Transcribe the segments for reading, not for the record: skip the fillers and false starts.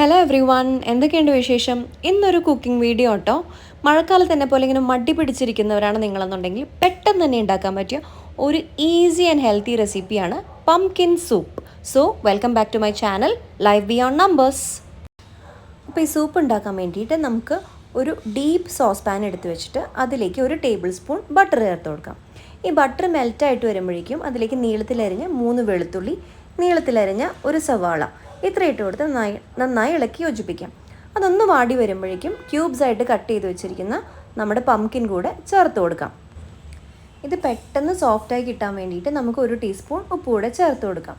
Hello every one, എന്തൊക്കെയുണ്ട് വിശേഷം? ഇന്നൊരു കുക്കിംഗ് വീഡിയോ കേട്ടോ. മഴക്കാലത്ത് തന്നെ പോലെ ഇങ്ങനെ മടി പിടിച്ചിരിക്കുന്നവരാണ് നിങ്ങളെന്നുണ്ടെങ്കിൽ പെട്ടെന്ന് തന്നെ ഉണ്ടാക്കാൻ പറ്റിയ ഒരു ഈസി ആൻഡ് ഹെൽത്തി റെസിപ്പിയാണ് pumpkin soup. So welcome back to my channel life beyond numbers. അപ്പോൾ ഈ സൂപ്പ് ഉണ്ടാക്കാൻ വേണ്ടിയിട്ട് നമുക്ക് ഒരു ഡീപ്പ് സോസ് പാൻ എടുത്ത് വെച്ചിട്ട് അതിലേക്ക് 1 ടേബിൾ സ്പൂൺ ബട്ടർ ചേർത്ത് കൊടുക്കാം. ഈ ബട്ടർ മെൽറ്റായിട്ട് വരുമ്പോഴേക്കും അതിലേക്ക് നീളത്തിലരിഞ്ഞ 3 വെളുത്തുള്ളി, നീളത്തിലരിഞ്ഞ 1 സവാള ഇത്ര ഇട്ട് കൊടുത്ത് നന്നായി ഇളക്കി യോജിപ്പിക്കാം. അതൊന്ന് വാടി വരുമ്പോഴേക്കും ക്യൂബ്സ് ആയിട്ട് കട്ട് ചെയ്ത് വെച്ചിരിക്കുന്ന നമ്മുടെ പംകിൻ കൂടെ ചേർത്ത് കൊടുക്കാം. ഇത് പെട്ടെന്ന് സോഫ്റ്റായി കിട്ടാൻ വേണ്ടിയിട്ട് നമുക്ക് 1 ടീസ്പൂൺ ഉപ്പ് കൂടെ ചേർത്ത് കൊടുക്കാം.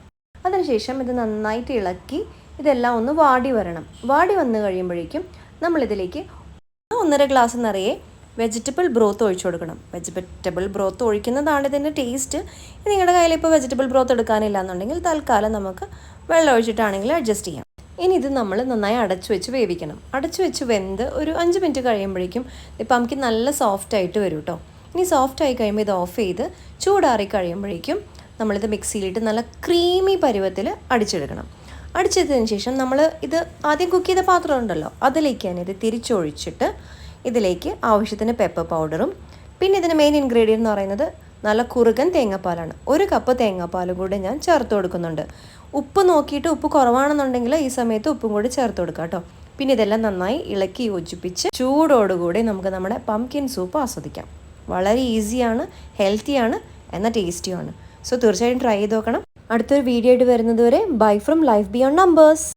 അതിനുശേഷം ഇത് നന്നായിട്ട് ഇളക്കി ഇതെല്ലാം ഒന്ന് വാടി വരണം. വാടി വന്നു കഴിയുമ്പോഴേക്കും നമ്മളിതിലേക്ക് 1.5 ഗ്ലാസ് നിറയെ വെജിറ്റബിൾ ബ്രോത്ത് ഒഴിച്ചു കൊടുക്കണം. വെജിറ്റബിൾ ബ്രോത്ത് ഒഴിക്കുന്നതാണ് ഇതിൻ്റെ ടേസ്റ്റ്. നിങ്ങളുടെ കയ്യിൽ ഇപ്പോൾ വെജിറ്റബിൾ ബ്രോത്ത് എടുക്കാനില്ല എന്നുണ്ടെങ്കിൽ തൽക്കാലം നമുക്ക് വെള്ളം ഒഴിച്ചിട്ടാണെങ്കിൽ അഡ്ജസ്റ്റ് ചെയ്യാം. ഇനി ഇത് നമ്മൾ നന്നായി അടച്ചു വെച്ച് വേവിക്കണം. അടച്ചു വെച്ച് വെന്ത് ഒരു 5 മിനിറ്റ് കഴിയുമ്പോഴേക്കും ഇപ്പം നമുക്ക് നല്ല സോഫ്റ്റായിട്ട് വരും കേട്ടോ. ഇനി സോഫ്റ്റായി കഴിയുമ്പോൾ ഇത് ഓഫ് ചെയ്ത് ചൂടാറി കഴിയുമ്പോഴേക്കും നമ്മളിത് മിക്സിയിലിട്ട് നല്ല ക്രീമി പരുവത്തിൽ അടിച്ചെടുക്കണം. അടിച്ചതിന് ശേഷം നമ്മൾ ഇത് ആദ്യം കുക്ക് ചെയ്ത പാത്രം ഉണ്ടല്ലോ അതിലേക്ക് തന്നെ ഇത് തിരിച്ചൊഴിച്ചിട്ട് ഇതിലേക്ക് ആവശ്യത്തിന് പെപ്പർ പൗഡറും പിന്നെ ഇതിന് മെയിൻ ഇൻഗ്രീഡിയൻ്റ് എന്ന് പറയുന്നത് നല്ല കുറുകൻ തേങ്ങാപ്പാലാണ്. 1 കപ്പ് തേങ്ങാപ്പാലും കൂടെ ഞാൻ ചേർത്ത് കൊടുക്കുന്നുണ്ട്. ഉപ്പ് നോക്കിയിട്ട് ഉപ്പ് കുറവാണെന്നുണ്ടെങ്കിൽ ഈ സമയത്ത് ഉപ്പും കൂടി ചേർത്ത് കൊടുക്കാം കേട്ടോ. പിന്നെ ഇതെല്ലാം നന്നായി ഇളക്കി യോജിപ്പിച്ച് ചൂടോടുകൂടി നമുക്ക് നമ്മുടെ പംകിൻ സൂപ്പ് ആസ്വദിക്കാം. വളരെ ഈസിയാണ്, ഹെൽത്തിയാണ്, എന്നാൽ ടേസ്റ്റിയാണ്. സോ തീർച്ചയായും ട്രൈ ചെയ്ത് നോക്കണം. അടുത്തൊരു വീഡിയോ ആയിട്ട് വരുന്നത് വരെ bye from life beyond numbers.